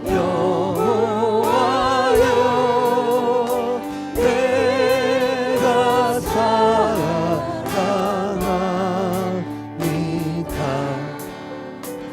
나의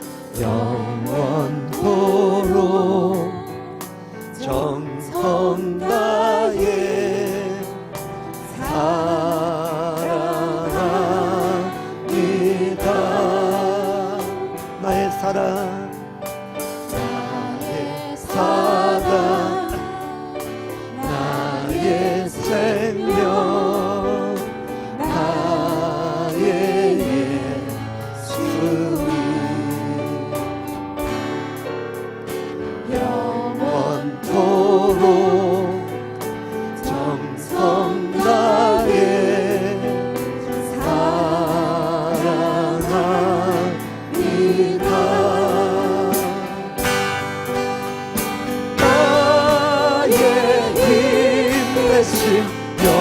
힘 대신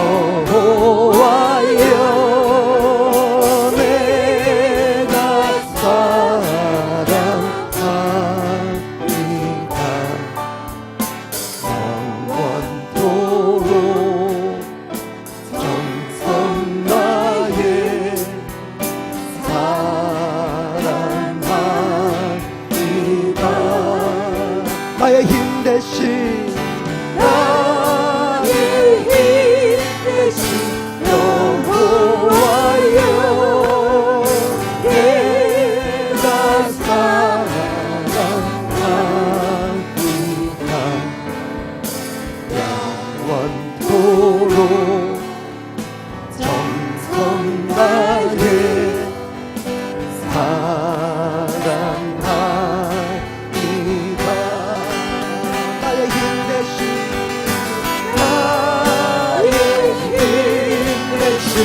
여호와여 내가 사랑하니까 영원토록 정성 다해 사랑하니까 나의 힘 대신 여호와여 내가 사랑하니까 영원토록 정성 다해 사랑하니까 나의 힘 대신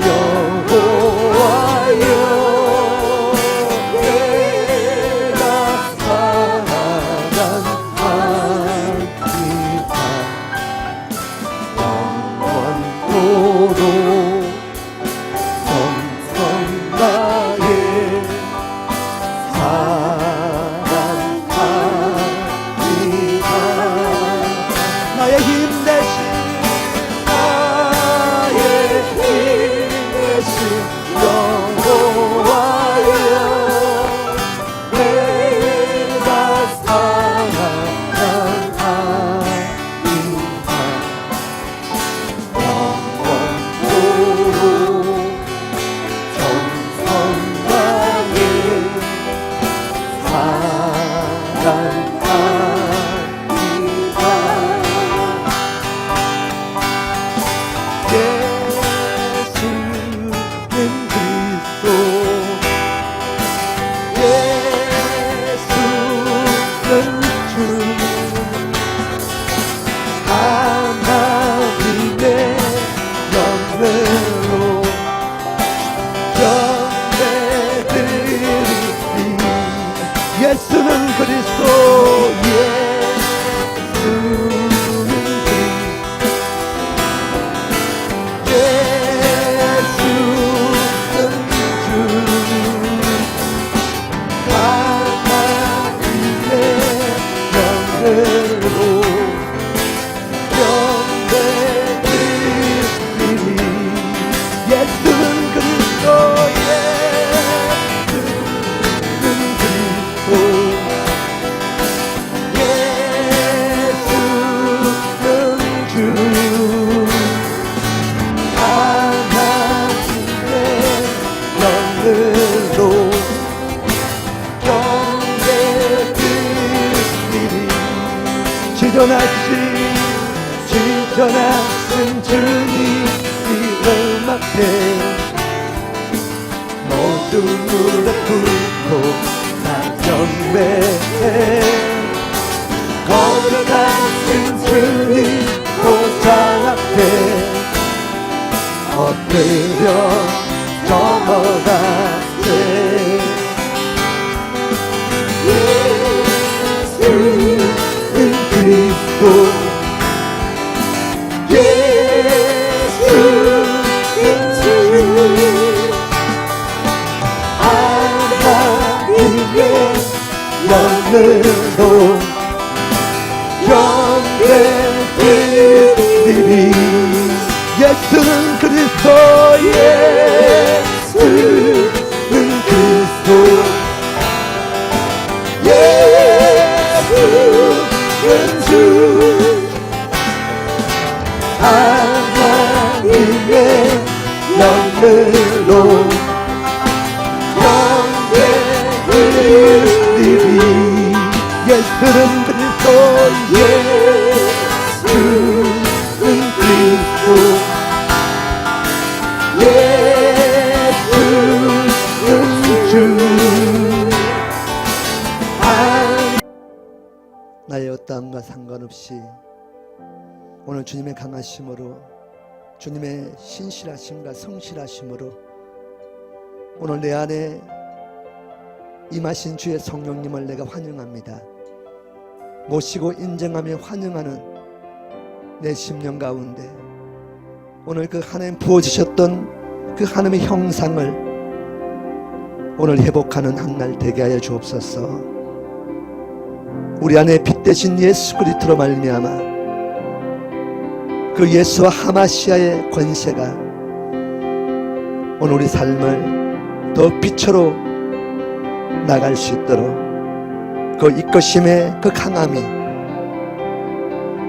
여호와여 내가 사랑하니까 영원토록 정성 다해 사랑하니까 예수는 그리스도 지존하신 주님 이름 앞에 모두 무릎 꿇고 나 경배해 거룩하신 주님 보좌 앞에 엎드려 저어가세 예수는 그리스도 하나님의 영으로 주 하나님의 영으로 영계를 이리 예수는 그리스도 예수는 그리스도 예수는 주 나의 어떠함과 상관없이 오늘 주님의 강하심으로 주님의 신실하심과 성실하심으로 오늘 내 안에 임하신 주의 성령님을 내가 환영합니다. 모시고 인정하며 환영하는 내 심령 가운데 오늘 그 하나님 부어주셨던 그 하나님의 형상을 오늘 회복하는 한날 되게 하여 주옵소서. 우리 안에 빛 대신 예수 그리스도로 말미암아 그 예수와 하마시아의 권세가 오늘 우리 삶을 더 빛으로 나갈 수 있도록 그 이끄심의 그 강함이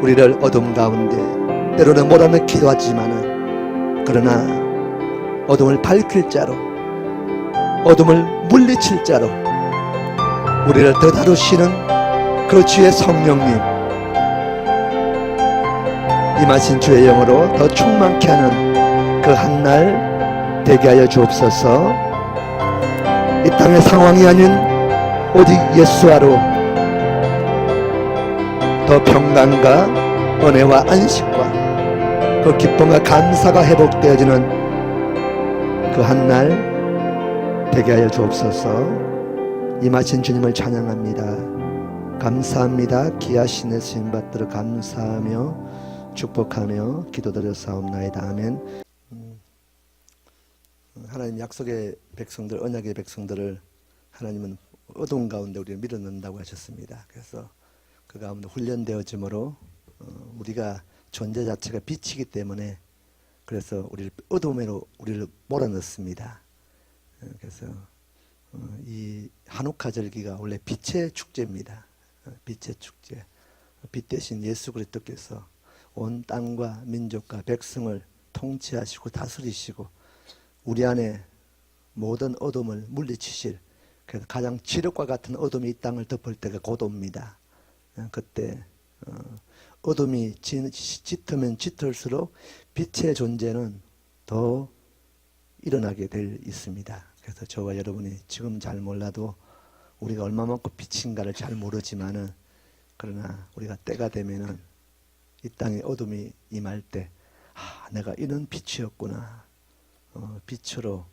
우리를 어둠 가운데 때로는 몰아넣기도 하지만은 그러나 어둠을 밝힐 자로 어둠을 물리칠 자로 우리를 더 다루시는 그 주의 성령님 임하신 주의 영으로 더 충만케 하는 그 한날 되게 하여 주옵소서. 이 땅의 상황이 아닌 오직 예수와로 더 평강과 은혜와 안식과 그 기쁨과 감사가 회복되어지는 그 한날 되게 하여 주옵소서. 임하신 주님을 찬양합니다. 감사합니다. 귀하신 예수님 받들어 감사하며 축복하며 기도드렸사옵나이다. 아멘. 하나님 약속의 백성들, 언약의 백성들을 하나님은 어두운 가운데 우리를 밀어넣는다고 하셨습니다. 그래서 그 가운데 훈련되어짐으로 우리가 존재 자체가 빛이기 때문에 그래서 우리를 어둠으로 우리를 몰아넣습니다. 그래서 이 한우카 절기가 원래 빛의 축제입니다. 빛의 축제. 빛 대신 예수 그리스도께서 온 땅과 민족과 백성을 통치하시고 다스리시고 우리 안에 모든 어둠을 물리치실, 그래서 가장 지력과 같은 어둠이 이 땅을 덮을 때가 곧 옵니다. 그때 어둠이 짙으면 짙을수록 빛의 존재는 더 일어나게 될 있습니다. 그래서 저와 여러분이 지금 잘 몰라도 우리가 얼마만큼 빛인가를 잘 모르지만은 그러나 우리가 때가 되면은 이 땅에 어둠이 임할 때 내가 이런 빛이었구나. 빛으로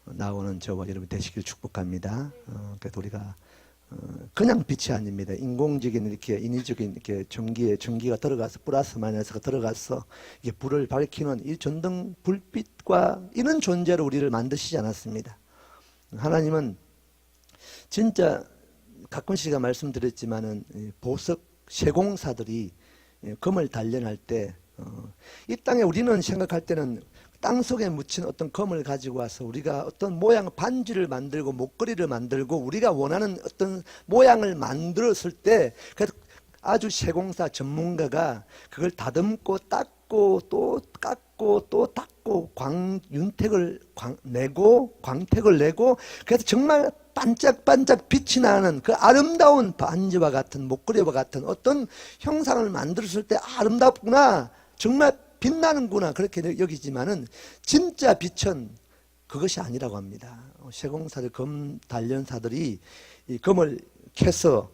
나오는 저와 여러분 되시길 축복합니다. 그래서 우리가 그냥 빛이 아닙니다. 인공적인 이렇게 인위적인 이렇게 전기가 들어가서 플러스 마이너스가 들어가서 이게 불을 밝히는 이 전등 불빛과 이런 존재로 우리를 만드시지 않았습니다. 하나님은 진짜 가끔씩 제가 말씀드렸지만은 보석 세공사들이 금을 단련할 때 이 땅에 우리는 생각할 때는 땅 속에 묻힌 어떤 금을 가지고 와서 우리가 어떤 모양 반지를 만들고 목걸이를 만들고 우리가 원하는 어떤 모양을 만들었을 때 그래서 아주 세공사 전문가가 그걸 다듬고 닦고 또 깎고 또 닦고 광택을 내고 그래서 정말 반짝반짝 빛이 나는 그 아름다운 반지와 같은 목걸이와 같은 어떤 형상을 만들었을 때 아름답구나, 정말 빛나는구나 그렇게 여기지만은 진짜 빛은 그것이 아니라고 합니다. 세공사들, 금 단련사들이 이 금을 캐서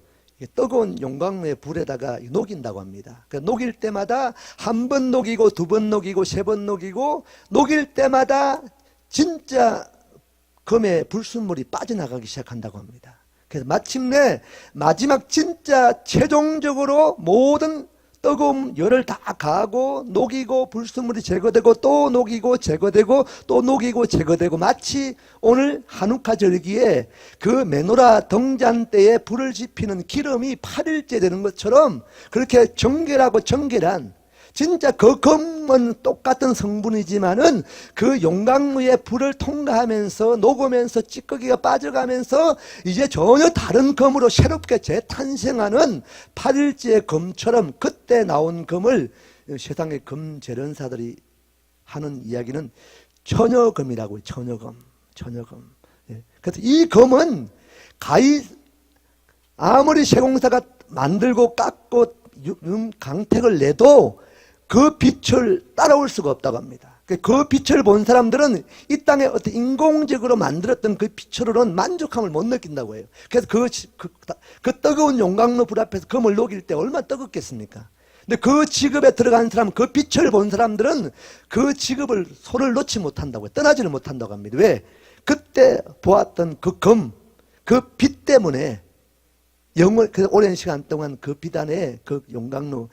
뜨거운 용광로의 불에다가 녹인다고 합니다. 그러니까 녹일 때마다 한 번 녹이고 두 번 녹이고 세 번 녹이고 녹일 때마다 진짜 금의 불순물이 빠져나가기 시작한다고 합니다. 그래서 마침내 마지막 진짜 최종적으로 모든 뜨거운 열을 다 가하고 녹이고 불순물이 제거되고 또 녹이고 제거되고 또 녹이고 제거되고 마치 오늘 한우카 절기에 그 메노라 등잔대에 불을 지피는 기름이 8일째 되는 것처럼 그렇게 정결하고 정결한 진짜 그 금은 똑같은 성분이지만은 그 용광로의 불을 통과하면서 녹으면서 찌꺼기가 빠져가면서 이제 전혀 다른 금으로 새롭게 재탄생하는 8일째 금처럼 그때 나온 금을 세상의 금 재련사들이 하는 이야기는 천여금이라고 해요. 천여금. 예. 그래서 이 금은 아무리 세공사가 만들고 깎고 강택을 내도 그 빛을 따라올 수가 없다고 합니다. 그 빛을 본 사람들은 이 땅에 어떤 인공적으로 만들었던 그 빛으로는 만족함을 못 느낀다고 해요. 그래서 그 뜨거운 용광로 불 앞에서 금을 녹일 때 얼마나 뜨겁겠습니까? 근데 그 직업에 들어간 사람, 그 빛을 본 사람들은 그 직업을 손을 놓지 못한다고 해요. 떠나지를 못한다고 합니다. 왜? 그때 보았던 그 금, 그 빛 때문에 그 오랜 시간 동안 그 빛 안에 그 용광로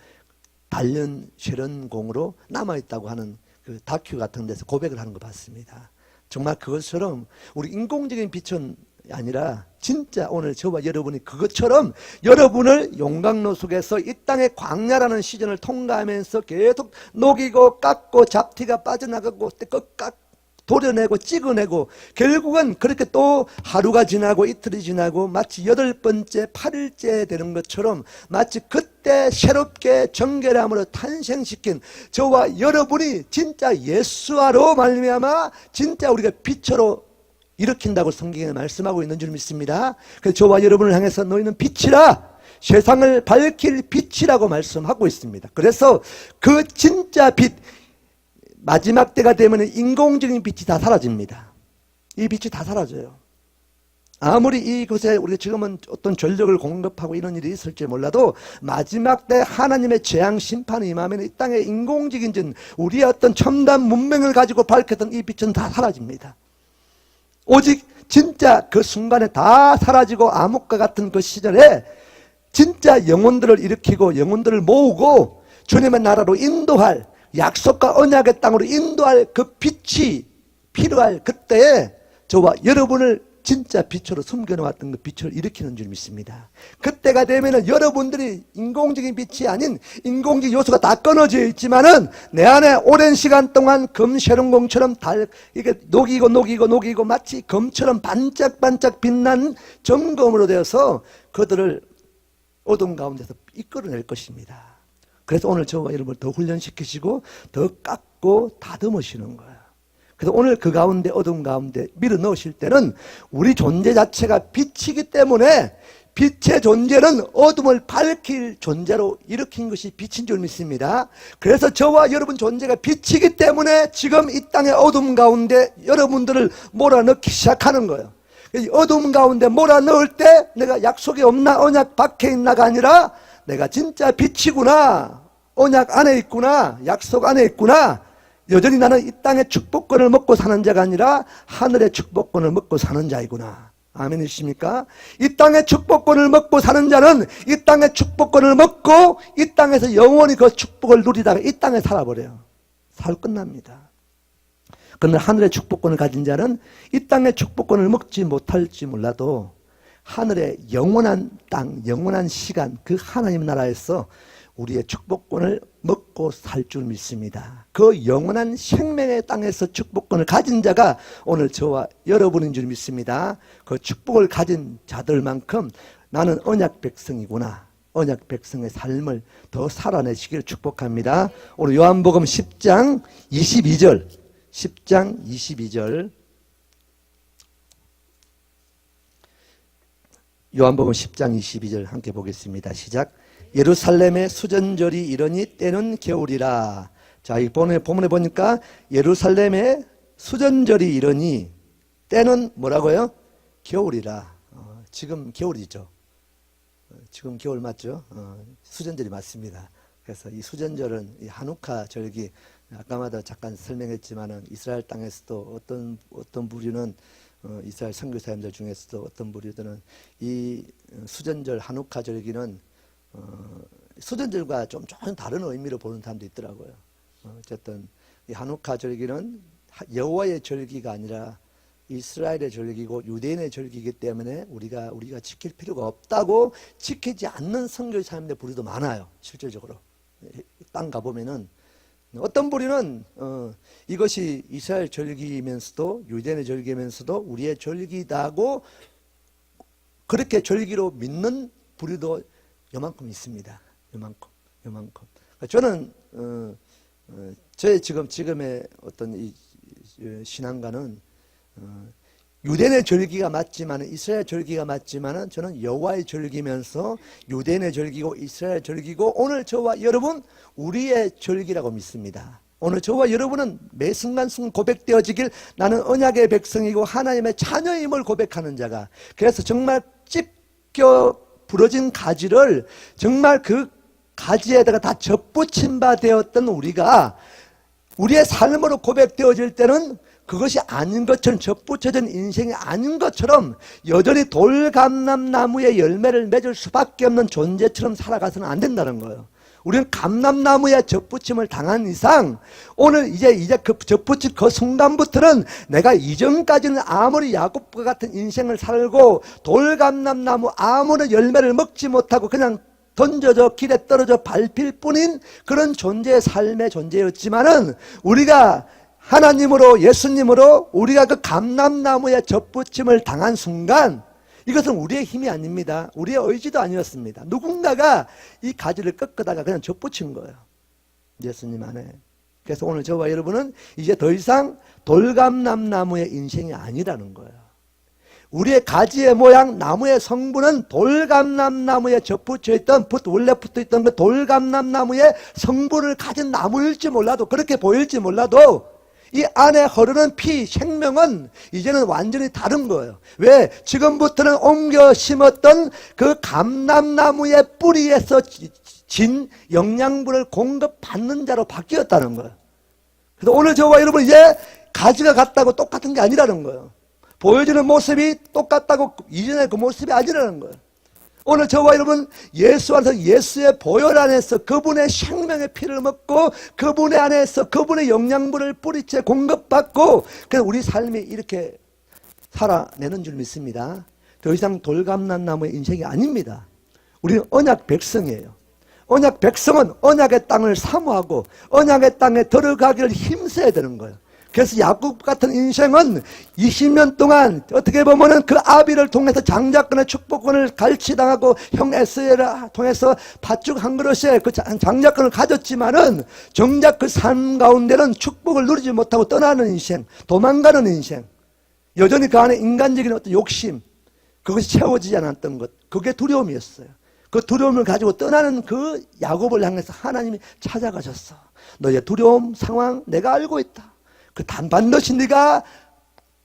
단련 쉐런공으로 남아있다고 하는 그 다큐 같은 데서 고백을 하는 거 봤습니다. 정말 그것처럼 우리 인공적인 빛은 아니라 진짜 오늘 저와 여러분이 그것처럼 여러분을 용광로 속에서 이 땅의 광야라는 시즌을 통과하면서 계속 녹이고 깎고 잡티가 빠져나가고 도려내고 찍어내고 결국은 그렇게 또 하루가 지나고 이틀이 지나고 마치 8번째 8일째 되는 것처럼 마치 그때 새롭게 정결함으로 탄생시킨 저와 여러분이 진짜 예수와로 말미암아 진짜 우리가 빛으로 일으킨다고 성경에 말씀하고 있는 줄 믿습니다. 그래서 저와 여러분을 향해서 너희는 빛이라, 세상을 밝힐 빛이라고 말씀하고 있습니다. 그래서 그 진짜 빛, 마지막 때가 되면 인공적인 빛이 다 사라집니다. 이 빛이 다 사라져요. 아무리 이곳에 우리가 지금은 어떤 전력을 공급하고 이런 일이 있을지 몰라도 마지막 때 하나님의 재앙 심판이 임하면 이 땅의 인공적인 전 우리의 어떤 첨단 문명을 가지고 밝혔던 이 빛은 다 사라집니다. 오직 진짜 그 순간에 다 사라지고 암흑과 같은 그 시절에 진짜 영혼들을 일으키고 영혼들을 모으고 주님의 나라로 인도할, 약속과 언약의 땅으로 인도할 그 빛이 필요할 그때에 저와 여러분을 진짜 빛으로 숨겨놓았던 그 빛을 일으키는 줄 믿습니다. 그때가 되면은 여러분들이 인공적인 빛이 아닌 인공적 요소가 다 끊어져 있지만은 내 안에 오랜 시간 동안 금세련공처럼 이게 녹이고 마치 금처럼 반짝반짝 빛난 점검으로 되어서 그들을 어둠 가운데서 이끌어낼 것입니다. 그래서 오늘 저와 여러분을 더 훈련시키시고 더 깎고 다듬으시는 거예요. 그래서 오늘 그 가운데 어둠 가운데 밀어 넣으실 때는 우리 존재 자체가 빛이기 때문에 빛의 존재는 어둠을 밝힐 존재로 일으킨 것이 빛인 줄 믿습니다. 그래서 저와 여러분 존재가 빛이기 때문에 지금 이 땅의 어둠 가운데 여러분들을 몰아넣기 시작하는 거예요. 어둠 가운데 몰아넣을 때 내가 약속이 없나 언약 밖에 있나가 아니라 내가 진짜 빛이구나, 언약 안에 있구나, 약속 안에 있구나, 여전히 나는 이 땅의 축복권을 먹고 사는 자가 아니라 하늘의 축복권을 먹고 사는 자이구나. 아멘이십니까? 이 땅의 축복권을 먹고 사는 자는 이 땅의 축복권을 먹고 이 땅에서 영원히 그 축복을 누리다가 이 땅에 살아버려요. 살 끝납니다. 그러나 하늘의 축복권을 가진 자는 이 땅의 축복권을 먹지 못할지 몰라도 하늘의 영원한 땅, 영원한 시간, 그 하나님 나라에서 우리의 축복권을 먹고 살 줄 믿습니다. 그 영원한 생명의 땅에서 축복권을 가진 자가 오늘 저와 여러분인 줄 믿습니다. 그 축복을 가진 자들만큼 나는 언약 백성이구나, 언약 백성의 삶을 더 살아내시기를 축복합니다. 오늘 요한복음 10장 22절 10장 22절 요한복음 10장 22절 함께 보겠습니다. 시작. 예루살렘의 수전절이 이르니 때는 겨울이라. 자, 이 본문에 보니까 예루살렘의 수전절이 이르니 때는 뭐라고요? 겨울이라. 지금 겨울이죠. 지금 겨울 맞죠? 수전절이 맞습니다. 그래서 이 수전절은 이 하누카 절기, 아까마다 잠깐 설명했지만은 이스라엘 땅에서도 어떤 부류는 이스라엘 선교사님들 중에서도 어떤 부류들은 이 수전절 하누카 절기는 수전절과 좀 다른 의미로 보는 사람도 있더라고요. 어쨌든 이 하누카 절기는 여호와의 절기가 아니라 이스라엘의 절기고 유대인의 절기이기 때문에 우리가 지킬 필요가 없다고 지키지 않는 선교사님들 부류도 많아요. 실질적으로 땅 가보면은 어떤 부류는 이것이 이스라엘 절기면서도 유대인의 절기면서도 우리의 절기다고 그렇게 절기로 믿는 부류도 요만큼 있습니다. 요만큼. 저는 저의 지금의 어떤 이 신앙과는 유대인의 절기가 맞지만 이스라엘 절기가 맞지만은 저는 여호와의 절기면서 유대인의 절기고 이스라엘 절기고 오늘 저와 여러분 우리의 절기라고 믿습니다. 오늘 저와 여러분은 매 순간순간 고백되어지길 나는 언약의 백성이고 하나님의 자녀임을 고백하는 자가 그래서 정말 찝겨 부러진 가지를 정말 그 가지에다가 다 접붙임 바 되었던 우리가 우리의 삶으로 고백되어질 때는 그것이 아닌 것처럼 접붙여진 인생이 아닌 것처럼 여전히 돌감람나무의 열매를 맺을 수밖에 없는 존재처럼 살아가서는 안 된다는 거예요. 우리는 감람나무에 접붙임을 당한 이상 오늘 이제 그 접붙일 그 순간부터는 내가 이전까지는 아무리 야곱과 같은 인생을 살고 돌감람나무 아무런 열매를 먹지 못하고 그냥 던져져 길에 떨어져 밟힐 뿐인 그런 존재의 삶의 존재였지만은 우리가 하나님으로 예수님으로 우리가 그 감람나무에 접붙임을 당한 순간 이것은 우리의 힘이 아닙니다. 우리의 의지도 아니었습니다. 누군가가 이 가지를 꺾다가 그냥 접붙인 거예요. 예수님 안에. 그래서 오늘 저와 여러분은 이제 더 이상 돌감람나무의 인생이 아니라는 거예요. 우리의 가지의 모양, 나무의 성분은 돌감람나무에 접붙여 있던, 원래 붙어 있던 그 돌감람나무의 성분을 가진 나무일지 몰라도, 그렇게 보일지 몰라도, 이 안에 흐르는 피, 생명은 이제는 완전히 다른 거예요. 왜? 지금부터는 옮겨 심었던 그 감람나무의 뿌리에서 진 영양분을 공급받는 자로 바뀌었다는 거예요. 그래서 오늘 저와 여러분 이제 가지가 같다고 똑같은 게 아니라는 거예요. 보여지는 모습이 똑같다고 이전의 그 모습이 아니라는 거예요. 오늘 저와 여러분 예수 안에서 예수의 보혈 안에서 그분의 생명의 피를 먹고 그분의 안에서 그분의 영양분을 뿌리째 공급받고 그래서 우리 삶이 이렇게 살아내는 줄 믿습니다. 더 이상 돌감람나무의 인생이 아닙니다. 우리는 언약 백성이에요. 언약 백성은 언약의 땅을 사모하고 언약의 땅에 들어가기를 힘써야 되는 거예요. 그래서 야곱 같은 인생은 20년 동안 어떻게 보면은 그 아비를 통해서 장자권의 축복권을 갈취당하고 형 에스엘을 통해서 팥죽 한 그릇에 그 장자권을 가졌지만은 정작 그 삶 가운데는 축복을 누리지 못하고 떠나는 인생, 도망가는 인생, 여전히 그 안에 인간적인 어떤 욕심, 그것이 채워지지 않았던 것, 그게 두려움이었어요. 그 두려움을 가지고 떠나는 그 야곱을 향해서 하나님이 찾아가셨어. 너의 두려움 상황 내가 알고 있다. 그 반드시 네가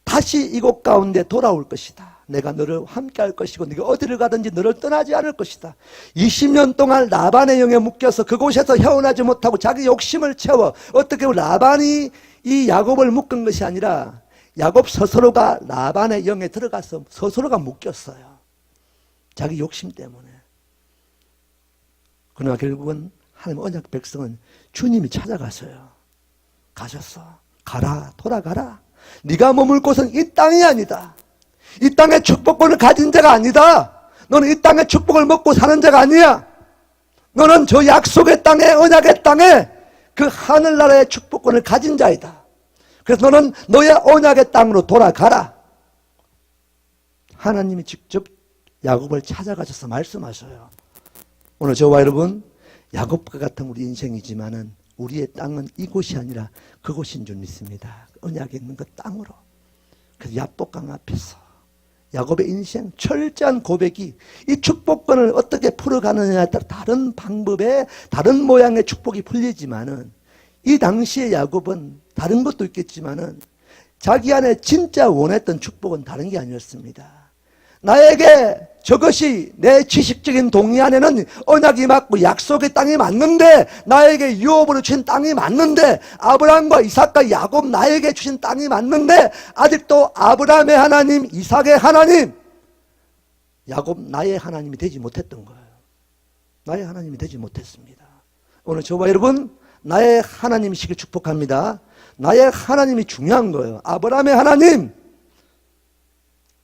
다시 이곳 가운데 돌아올 것이다. 내가 너를 함께 할 것이고 네가 어디를 가든지 너를 떠나지 않을 것이다. 20년 동안 라반의 영에 묶여서 그곳에서 헤어나지 못하고 자기 욕심을 채워 어떻게 보면 라반이 이 야곱을 묶은 것이 아니라 야곱 스스로가 라반의 영에 들어가서 스스로가 묶였어요. 자기 욕심 때문에. 그러나 결국은 하나님 언약 백성은 주님이 찾아가서요. 가셨어. 가라, 돌아가라. 네가 머물 곳은 이 땅이 아니다. 이 땅의 축복권을 가진 자가 아니다. 너는 이 땅의 축복을 먹고 사는 자가 아니야. 너는 저 약속의 땅에, 언약의 땅에 그 하늘나라의 축복권을 가진 자이다. 그래서 너는 너의 언약의 땅으로 돌아가라. 하나님이 직접 야곱을 찾아가셔서 말씀하셔요. 오늘 저와 여러분 야곱과 같은 우리 인생이지만은 우리의 땅은 이곳이 아니라 그곳인 줄 믿습니다. 언약에 있는 그 땅으로. 그래서 야복강 앞에서 야곱의 인생 철저한 고백이 이 축복권을 어떻게 풀어가느냐에 따라 다른 방법의 다른 모양의 축복이 풀리지만은 이 당시의 야곱은 다른 것도 있겠지만은 자기 안에 진짜 원했던 축복은 다른 게 아니었습니다. 나에게 저것이 내 지식적인 동의 안에는 언약이 맞고 약속의 땅이 맞는데 나에게 유업으로 주신 땅이 맞는데 아브라함과 이삭과 야곱 나에게 주신 땅이 맞는데 아직도 아브라함의 하나님, 이삭의 하나님, 야곱 나의 하나님이 되지 못했던 거예요. 나의 하나님이 되지 못했습니다. 오늘 저와 여러분 나의 하나님이시길 축복합니다. 나의 하나님이 중요한 거예요. 아브라함의 하나님,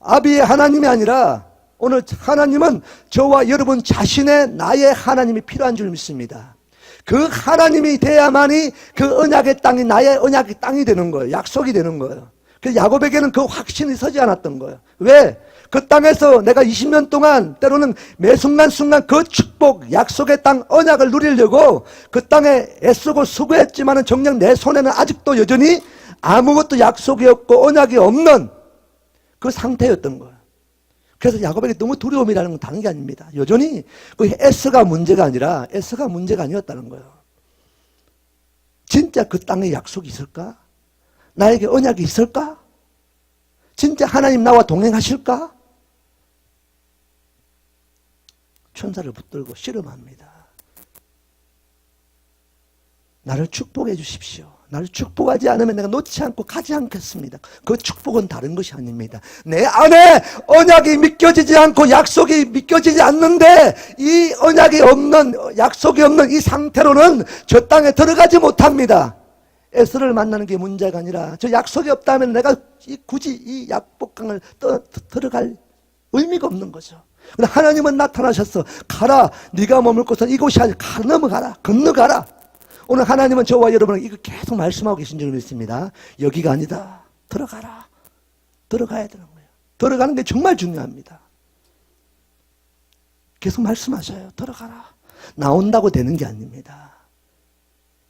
아비의 하나님이 아니라 오늘 하나님은 저와 여러분 자신의 나의 하나님이 필요한 줄 믿습니다. 그 하나님이 돼야만이 그 언약의 땅이 나의 언약의 땅이 되는 거예요. 약속이 되는 거예요. 그래서 야곱에게는 그 확신이 서지 않았던 거예요. 왜? 그 땅에서 내가 20년 동안 때로는 매 순간순간 그 축복, 약속의 땅, 언약을 누리려고 그 땅에 애쓰고 수고했지만은 정녕 내 손에는 아직도 여전히 아무것도 약속이 없고 언약이 없는 그 상태였던 거예요. 그래서 야곱에게 너무 두려움이라는 건 다른 게 아닙니다. 여전히 그 에스가 문제가 아니었다는 거예요. 진짜 그 땅에 약속이 있을까? 나에게 언약이 있을까? 진짜 하나님 나와 동행하실까? 천사를 붙들고 씨름합니다. 나를 축복해 주십시오. 나를 축복하지 않으면 내가 놓지 않고 가지 않겠습니다. 그 축복은 다른 것이 아닙니다. 내 안에 언약이 믿겨지지 않고 약속이 믿겨지지 않는데 이 언약이 없는, 약속이 없는 이 상태로는 저 땅에 들어가지 못합니다. 에스를 만나는 게 문제가 아니라 저 약속이 없다면 내가 굳이 이 약복강을 들어갈 의미가 없는 거죠. 그런데 하나님은 나타나셔서 가라, 네가 머물 곳은 이곳이 아니라 넘어가라, 건너가라. 오늘 하나님은 저와 여러분에게 이거 계속 말씀하고 계신 줄 믿습니다. 여기가 아니다. 들어가라. 들어가야 되는 거예요. 들어가는 게 정말 중요합니다. 계속 말씀하셔요. 들어가라. 나온다고 되는 게 아닙니다.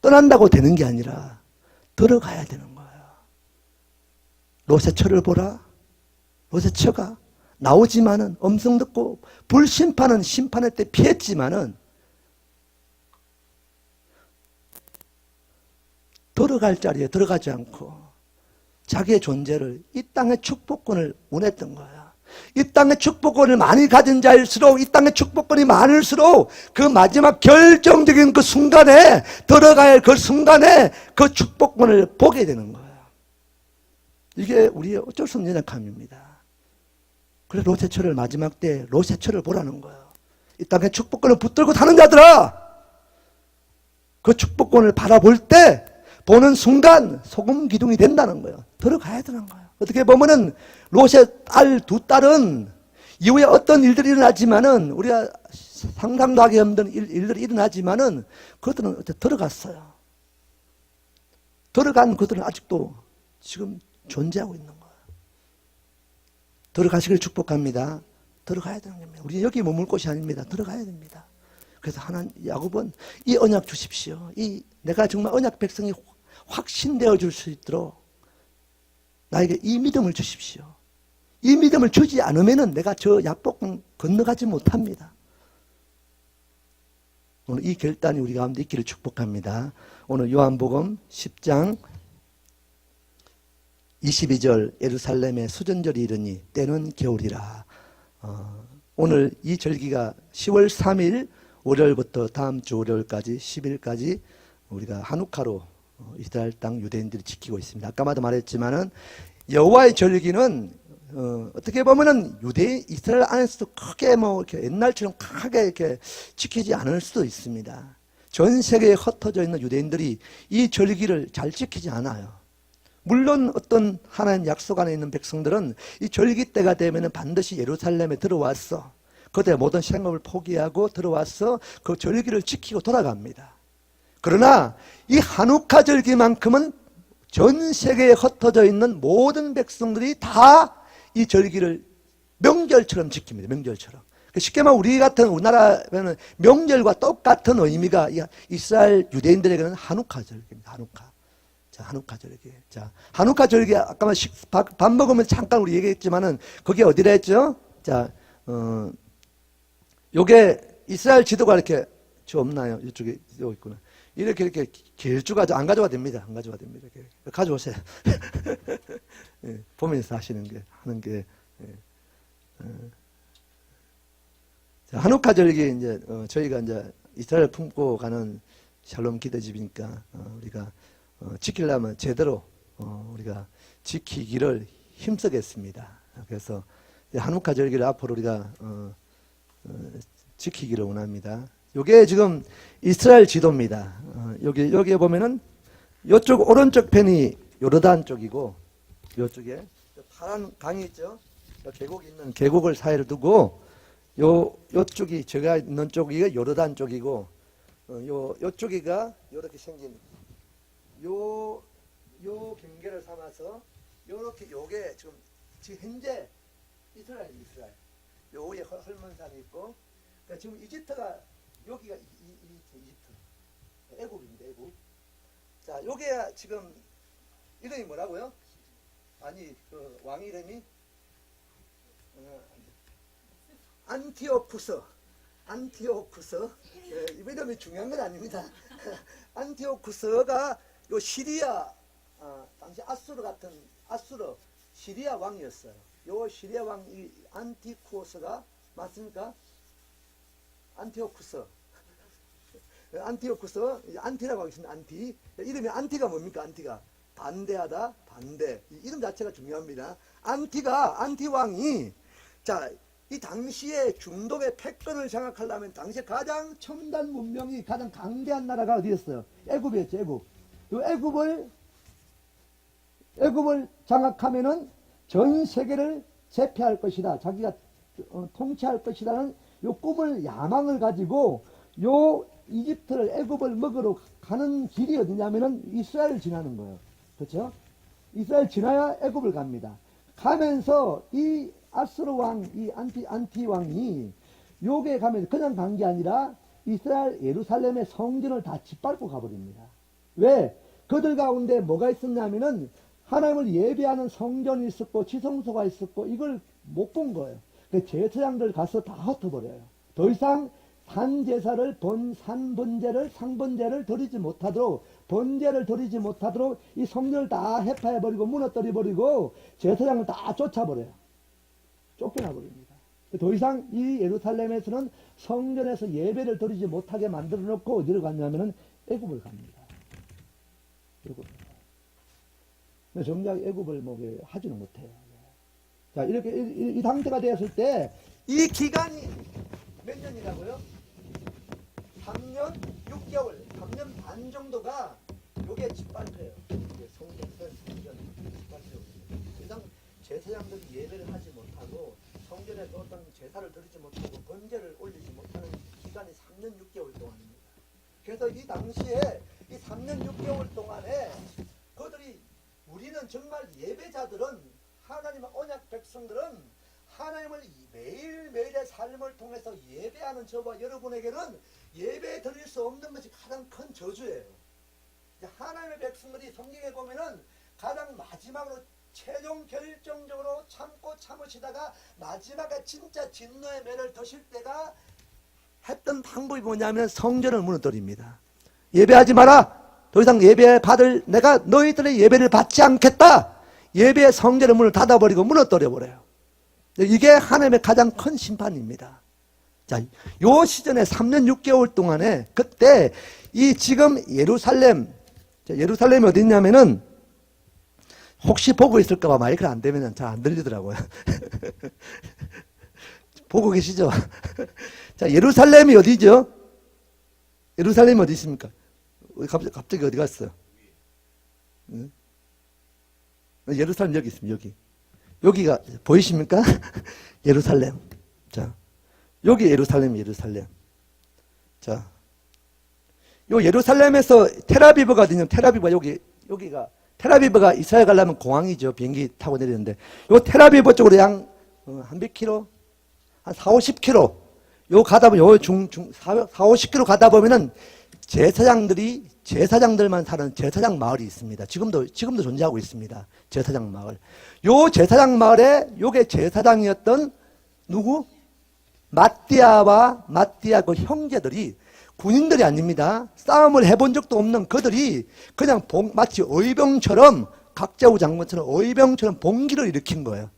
떠난다고 되는 게 아니라 들어가야 되는 거예요. 롯의 처를 보라. 롯의 처가 나오지만은 음성 듣고 불심판은 심판의 때 피했지만은 들어갈 자리에 들어가지 않고 자기의 존재를 이 땅의 축복권을 원했던 거야. 이 땅의 축복권을 많이 가진 자일수록, 이 땅의 축복권이 많을수록 그 마지막 결정적인 그 순간에, 들어가야 할 그 순간에 그 축복권을 보게 되는 거야. 이게 우리의 어쩔 수 없는 연약함입니다. 그래서 롯의 처를 마지막 때 롯의 처를 보라는 거예요. 이 땅의 축복권을 붙들고 사는 자들아, 그 축복권을 바라볼 때 보는 순간 소금 기둥이 된다는 거예요. 들어가야 되는 거예요. 어떻게 보면은 롯의 두 딸은 이후에 어떤 일들이 일어나지만은, 우리가 상상도 하기 힘든 일들이 일어나지만은 그들은 들어갔어요. 들어간 그들은 아직도 지금 존재하고 있는 거예요. 들어가시길 축복합니다. 들어가야 되는 겁니다. 우리 여기 머물 곳이 아닙니다. 들어가야 됩니다. 그래서 야곱은 이 언약 주십시오. 내가 정말 언약 백성이 확신되어 줄 수 있도록 나에게 이 믿음을 주십시오. 이 믿음을 주지 않으면은 내가 저 약복강 건너가지 못합니다. 오늘 이 결단이 우리 가운데 있기를 축복합니다. 오늘 요한복음 10장 22절, 예루살렘의 수전절이 이르니 때는 겨울이라. 오늘 이 절기가 10월 3일 월요일부터 다음 주 월요일까지 10일까지 우리가 한우카로 이스라엘 땅 유대인들이 지키고 있습니다. 아까마도 말했지만은 여호와의 절기는 어떻게 보면은 이스라엘 안에서도 크게 이렇게 옛날처럼 크게 이렇게 지키지 않을 수도 있습니다. 전 세계에 흩어져 있는 유대인들이 이 절기를 잘 지키지 않아요. 물론 어떤 하나님 약속 안에 있는 백성들은 이 절기 때가 되면은 반드시 예루살렘에 들어와서 그들의 모든 생업을 포기하고 들어와서 그 절기를 지키고 돌아갑니다. 그러나 이 한우카 절기만큼은 전 세계에 흩어져 있는 모든 백성들이 다 이 절기를 명절처럼 지킵니다. 명절처럼. 쉽게 말하면 우리 같은 우리나라에는 명절과 똑같은 의미가 이스라엘 유대인들에게는 한우카 절기입니다. 한우카. 자, 한우카 절기. 자, 한우카 절기 아까 밥 먹으면 잠깐 우리 얘기했지만은 그게 어디라 했죠? 자, 요게 이스라엘 지도가 이렇게 저 없나요? 이쪽에 여기 있구나. 이렇게 길쭉하죠. 안 가져와 됩니다. 안 가져와 됩니다. 이렇게. 가져오세요. 예, 보면서 하시는 게, 하는 게. 예. 자, 한우카 절기 이제 저희가 이제 이스라엘 품고 가는 샬롬 기도집이니까 우리가 지키려면 제대로 우리가 지키기를 힘쓰겠습니다. 그래서 한우카 절기를 앞으로 우리가 지키기를 원합니다. 요게 지금 이스라엘 지도입니다. 여기에 보면은 요쪽 오른쪽 편이 요르단 쪽이고 요쪽에 파란 강이 있죠. 계곡이 있는 계곡을 사이로 두고 요쪽이 제가 있는 쪽이 요르단 쪽이고 요쪽이가 요렇게 생긴 요 경계를 삼아서 요렇게 요게 지금 현재 이스라엘. 요 위에 헐몬산이 있고, 그러니까 지금 이집트가 여기가 이집트. 애굽입니다, 애굽. 자, 요게 지금 이름이 뭐라고요? 아니, 그 왕 이름이 안티오쿠스. 예, 이 이름이 중요한 건 아닙니다. 안티오쿠스가 요 시리아, 당시 아수르 시리아 왕이었어요. 요 시리아 왕 이 안티쿠스가 맞습니까? 안티오쿠스. 안티라고 하겠습니다. 안티. 이름이 안티가 뭡니까? 안티가 반대하다, 반대. 이 이름 자체가 중요합니다. 안티 왕이, 자, 이 당시에 중동의 패권을 장악하려면 당시에 가장 첨단 문명이 가장 강대한 나라가 어디였어요? 애굽이었죠, 애굽. 이 애굽을 장악하면은 전 세계를 제패할 것이다. 자기가 통치할 것이라는 요 꿈을, 야망을 가지고 요 이집트를, 애굽을 먹으러 가는 길이 어디냐면은 이스라엘을 지나는 거예요. 그렇죠? 이스라엘 지나야 애굽을 갑니다. 가면서 이 아수르 왕, 이 안티 왕이 요게 가면 그냥 간 게 아니라 이스라엘 예루살렘의 성전을 다 짓밟고 가버립니다. 왜? 그들 가운데 뭐가 있었냐면은 하나님을 예배하는 성전이 있었고 지성소가 있었고 이걸 못 본 거예요. 그 제사장들 가서 다 흩어버려요. 더 이상 산제사를 산번제를 상번제를 드리지 못하도록, 번제를 드리지 못하도록 이 성전을 다 해파해버리고 무너뜨려버리고 제사장을 다 쫓아버려요. 쫓겨나버립니다. 더 이상 이 예루살렘에서는 성전에서 예배를 드리지 못하게 만들어 놓고 어디로 갔냐면은 애굽을 갑니다. 근데 정작 애굽을 뭐 하지는 못해요. 자, 이렇게 이 상태가 되었을 때 이 기간이 몇 년이라고요? 3년 6개월, 3년 반 정도가 요게 짓밟혀요. 성전 짓밟혀요. 그냥 제사장들이 예배를 하지 못하고 성전에서 어떤 제사를 드리지 못하고 번제를 올리지 못하는 기간이 3년 6개월 동안입니다. 그래서 이 당시에 이 3년 6개월 동안에 그들이, 우리는 정말 예배자들은, 하나님의 언약 백성들은 하나님을 매일매일의 삶을 통해서 예배하는 저와 여러분에게는 예배 드릴 수 없는 것이 가장 큰 저주예요. 하나님의 백성들이 성경에 보면은 가장 마지막으로 최종 결정적으로 참으시다가 마지막에 진짜 진노의 매를 드실 때가 했던 방법이 뭐냐면 성전을 무너뜨립니다. 예배하지 마라. 더 이상 예배 받을, 내가 너희들의 예배를 받지 않겠다. 예배의 성전의 문을 닫아버리고 무너뜨려버려요. 이게 하나님의 가장 큰 심판입니다. 자, 요 시즌에 3년 6개월 동안에 그때 이 지금 예루살렘이 어디 있냐면은, 혹시 보고 있을까봐 마이크가 안 되면 잘 안 들리더라고요. 보고 계시죠? 자, 예루살렘이 어디죠? 예루살렘이 어디 있습니까? 갑자기 어디 갔어요? 응? 예루살렘 여기 있습니다. 여기가 보이십니까? 예루살렘. 자, 여기 예루살렘. 자, 요 예루살렘에서 텔아비브가 어디냐면, 여기가 텔아비브가 이스라엘 가려면 공항이죠. 비행기 타고 내리는데, 요 텔아비브 쪽으로 한 몇 킬로? 한 4, 50킬로. 요 가다 보면, 4, 50킬로 가다 보면은 제사장들만 사는 제사장 마을이 있습니다. 지금도 존재하고 있습니다. 제사장 마을. 요 제사장 마을에 요게 제사장이었던 누구? 마띠아 그 형제들이, 군인들이 아닙니다. 싸움을 해본 적도 없는 그들이 그냥 마치 의병처럼, 각자우 장군처럼 의병처럼 봉기를 일으킨 거예요.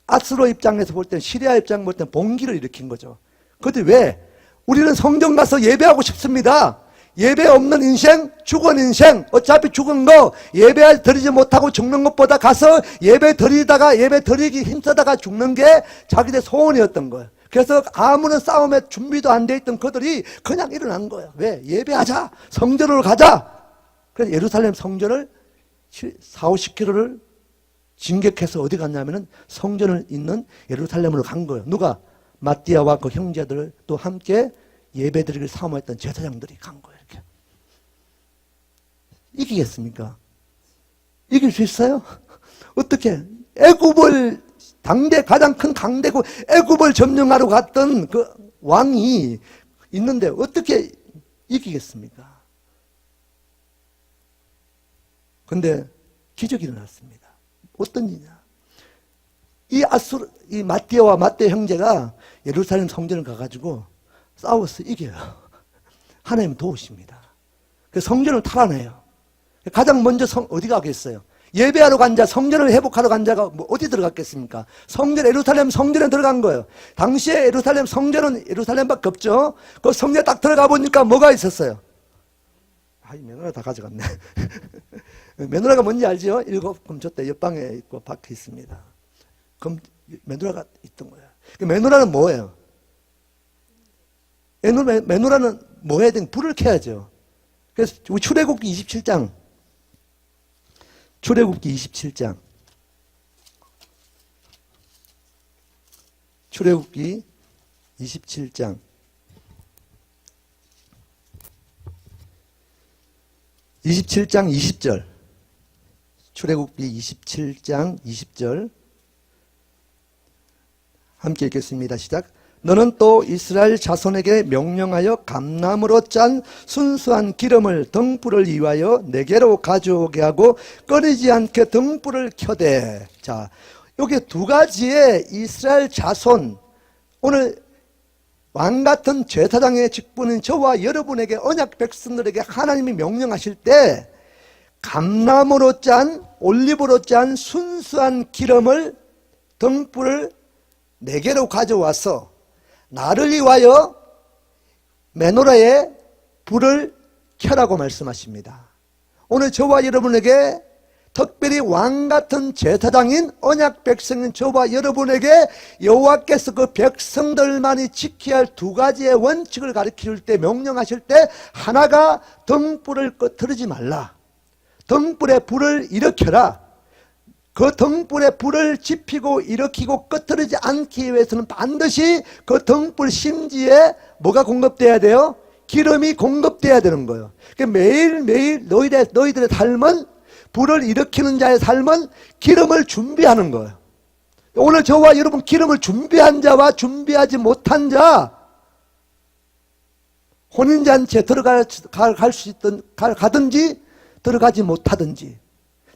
아수르 입장에서 볼 땐, 시리아 입장 볼 땐 봉기를 일으킨 거죠. 그들 왜? 우리는 성전 가서 예배하고 싶습니다. 예배 없는 인생, 죽은 인생, 어차피 죽은 거 예배 드리지 못하고 죽는 것보다 가서 예배 드리기 힘쓰다가 죽는 게 자기들 소원이었던 거예요. 그래서 아무런 싸움에 준비도 안 돼 있던 그들이 그냥 일어난 거예요. 왜? 예배하자. 성전으로 가자. 그래서 예루살렘 성전을 4, 50km를 진격해서 어디 갔냐면은 성전을 있는 예루살렘으로 간 거예요. 누가? 마띠아와 그 형제들 또 함께 예배드리기를 사모했던 제사장들이 간 거예요. 이렇게. 이기겠습니까? 이길 수 있어요? 어떻게? 애굽을 당대 가장 큰 강대국 애굽을 점령하러 갔던 그 왕이 있는데 어떻게 이기겠습니까? 근데 기적이 일어났습니다. 어떤 일이냐? 이 마띠아와 마띠아 형제가 예루살렘 성전을 가가지고 싸워서 이겨요. 하나님 도우십니다. 그래서 성전을 탈환해요. 가장 먼저 어디 가겠어요? 예배하러 간 자, 성전을 회복하러 간 자가 뭐 어디 들어갔겠습니까? 예루살렘 성전에 들어간 거예요. 당시에 예루살렘 성전은 예루살렘밖에 없죠. 그 성전에 딱 들어가 보니까 뭐가 있었어요? 이 메노라 다 가져갔네. 메노라가 뭔지 알죠? 7금 줬대 옆방에 있고 박혀 있습니다. 그럼 메노라가 있던 거예요. 메노라는 뭐예요? 메노라는 뭐 해야 되는? 불을 켜야죠. 그래서 출애굽기 27장. 출애굽기 27장. 출애굽기 27장. 27장 20절. 출애굽기 27장 20절. 함께 읽겠습니다. 시작. 너는 또 이스라엘 자손에게 명령하여 감람으로 짠 순수한 기름을 등불을 위하여 내게로 가져오게 하고 꺼리지 않게 등불을 켜되. 자, 여기 두 가지의 이스라엘 자손, 오늘 왕같은 제사장의 직분인 저와 여러분에게 언약 백성들에게 하나님이 명령하실 때 감람으로 짠 올리브로 짠 순수한 기름을 등불을 내게로 가져와서 나를 위하여 메노라에 불을 켜라고 말씀하십니다. 오늘 저와 여러분에게 특별히 왕같은 제사장인 언약 백성인 저와 여러분에게 여호와께서 그 백성들만이 지켜야 할 두 가지의 원칙을 가르칠 때 명령하실 때 하나가 등불을 꺼트리지 말라. 등불에 불을 일으켜라. 그 등불에 불을 지피고 일으키고 꺼트리지 않기 위해서는 반드시 그 등불 심지에 뭐가 공급돼야 돼요? 기름이 공급돼야 되는 거예요. 그러니까 매일매일 너희들의 삶은, 불을 일으키는 자의 삶은 기름을 준비하는 거예요. 오늘 저와 여러분 기름을 준비한 자와 준비하지 못한 자, 혼인잔치에 가든지 들어가지 못하든지,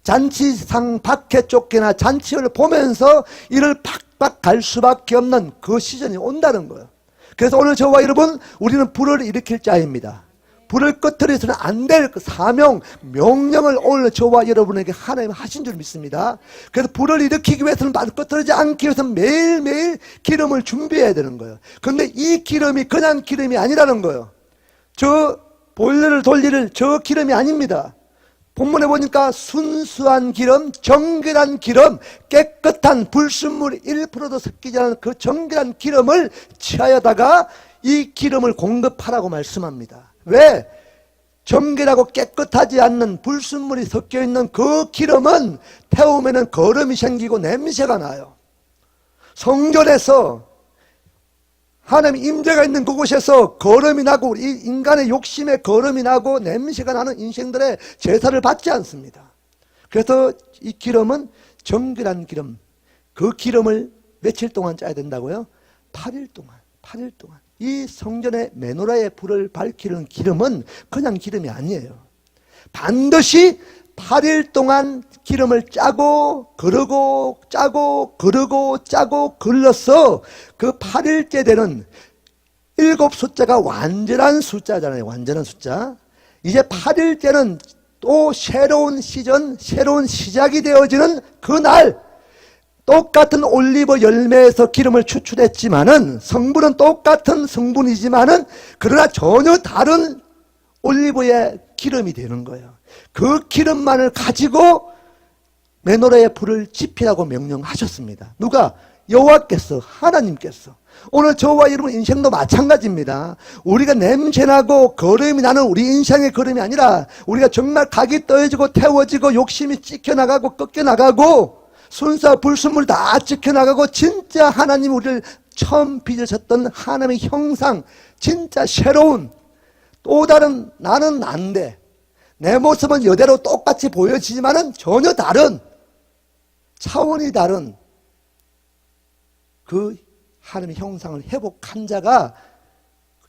잔치상 밖에 쫓겨나 잔치를 보면서 이를 팍팍 갈 수밖에 없는 그 시즌이 온다는 거예요. 그래서 오늘 저와 여러분, 우리는 불을 일으킬 자입니다. 불을 꺼트려서는 안 될 사명, 명령을 오늘 저와 여러분에게 하나님 하신 줄 믿습니다. 그래서 불을 일으키기 위해서는 꺼트리지 않기 위해서는 매일매일 기름을 준비해야 되는 거예요. 그런데 이 기름이 그냥 기름이 아니라는 거예요. 저 보일러를 돌릴 저 기름이 아닙니다. 본문에 보니까 순수한 기름, 정결한 기름, 깨끗한 불순물 1%도 섞이지 않은 그 정결한 기름을 취하여다가 이 기름을 공급하라고 말씀합니다. 왜? 정결하고 깨끗하지 않는 불순물이 섞여있는 그 기름은 태우면 거름이 생기고 냄새가 나요. 성전에서 하나님의 임재가 있는 그곳에서 거름이 나고 이 인간의 욕심에 거름이 나고 냄새가 나는 인생들의 제사를 받지 않습니다. 그래서 이 기름은 정결한 기름, 그 기름을 며칠 동안 짜야 된다고요? 8일 동안. 이 성전의 메노라의 불을 밝히는 기름은 그냥 기름이 아니에요. 반드시 8일 동안 기름을 짜고 그르고 짜고 그르고 짜고 걸러서 그 8일째 되는 7 숫자가 완전한 숫자잖아요. 완전한 숫자. 이제 8일째는 또 새로운 시즌, 새로운 시작이 되어지는 그날, 똑같은 올리브 열매에서 기름을 추출했지만은 성분은 똑같은 성분이지만은 그러나 전혀 다른 올리브의 기름이 되는 거예요. 그 기름만을 가지고 메노라의 불을 지피라고 명령하셨습니다. 누가? 여호와께서, 하나님께서. 오늘 저와 여러분 인생도 마찬가지입니다. 우리가 냄새나고 거름이 나는 우리 인생의 거름이 아니라 우리가 정말 각이 떨어지고 태워지고 욕심이 찢겨나가고 꺾여나가고 순수한 불순물 다 찢겨나가고 진짜 하나님 우리를 처음 빚으셨던 하나님의 형상, 진짜 새로운 또 다른, 나는 난데 내 모습은 이대로 똑같이 보여지지만은 전혀 다른, 차원이 다른 그 하나님의 형상을 회복한 자가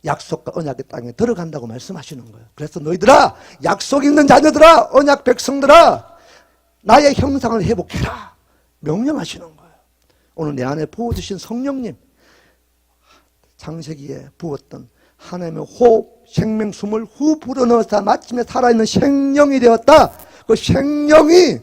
약속과 언약의 땅에 들어간다고 말씀하시는 거예요. 그래서 너희들아, 약속 있는 자녀들아, 언약 백성들아, 나의 형상을 회복해라 명령하시는 거예요. 오늘 내 안에 부어주신 성령님, 창세기에 부었던 하나님의 호흡, 생명숨을 후 불어넣어서 마침내 살아있는 생명이 되었다. 그 생명이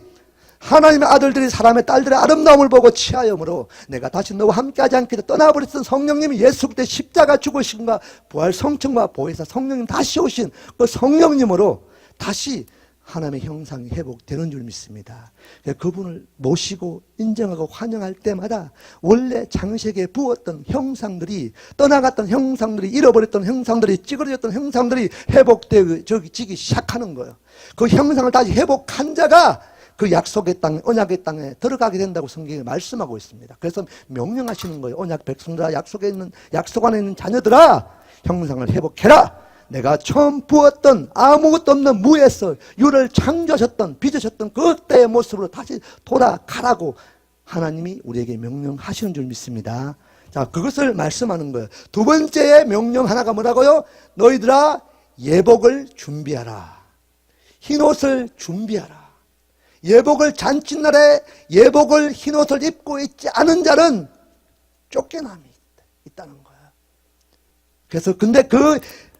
하나님의 아들들이 사람의 딸들의 아름다움을 보고 취하여므로 내가 다시 너와 함께하지 않겠다 떠나버렸던 성령님이 예수 그리스도의 십자가 죽으심과 부활 성천과 보혜사 성령님 다시 오신 그 성령님으로 다시 하나님의 형상이 회복되는 줄 믿습니다. 그분을 모시고 인정하고 환영할 때마다 원래 창세기에 부었던 형상들이, 떠나갔던 형상들이, 잃어버렸던 형상들이, 찌그러졌던 형상들이 회복되기 시작하는 거예요. 그 형상을 다시 회복한 자가 그 약속의 땅, 언약의 땅에 들어가게 된다고 성경이 말씀하고 있습니다. 그래서 명령하시는 거예요. 언약 백성들아, 약속 안에 있는 자녀들아, 형상을 회복해라. 내가 처음 부었던 아무것도 없는 무에서 유를 창조하셨던, 빚으셨던 그때의 모습으로 다시 돌아가라고 하나님이 우리에게 명령하시는 줄 믿습니다. 자, 그것을 말씀하는 거예요. 두 번째의 명령 하나가 뭐라고요? 너희들아, 예복을 준비하라. 흰옷을 준비하라. 예복을, 잔칫날에 예복을, 흰옷을 입고 있지 않은 자는 쫓겨남이 있다는 거예요. 그래서 근데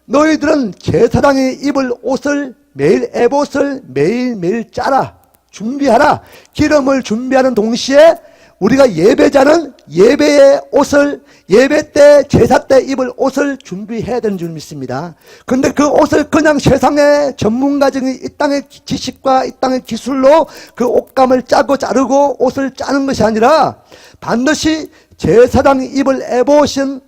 너희들은 제사장이 입을 옷을 매일, 에봇을 매일매일 짜라, 준비하라. 기름을 준비하는 동시에 우리가 예배자는 예배의 옷을, 예배 때, 제사 때 입을 옷을 준비해야 되는 줄 믿습니다. 근데 그 옷을 그냥 세상의 전문가적인 이 땅의 지식과 이 땅의 기술로 그 옷감을 짜고 자르고 옷을 짜는 것이 아니라 반드시 제사장이 입을 에봇은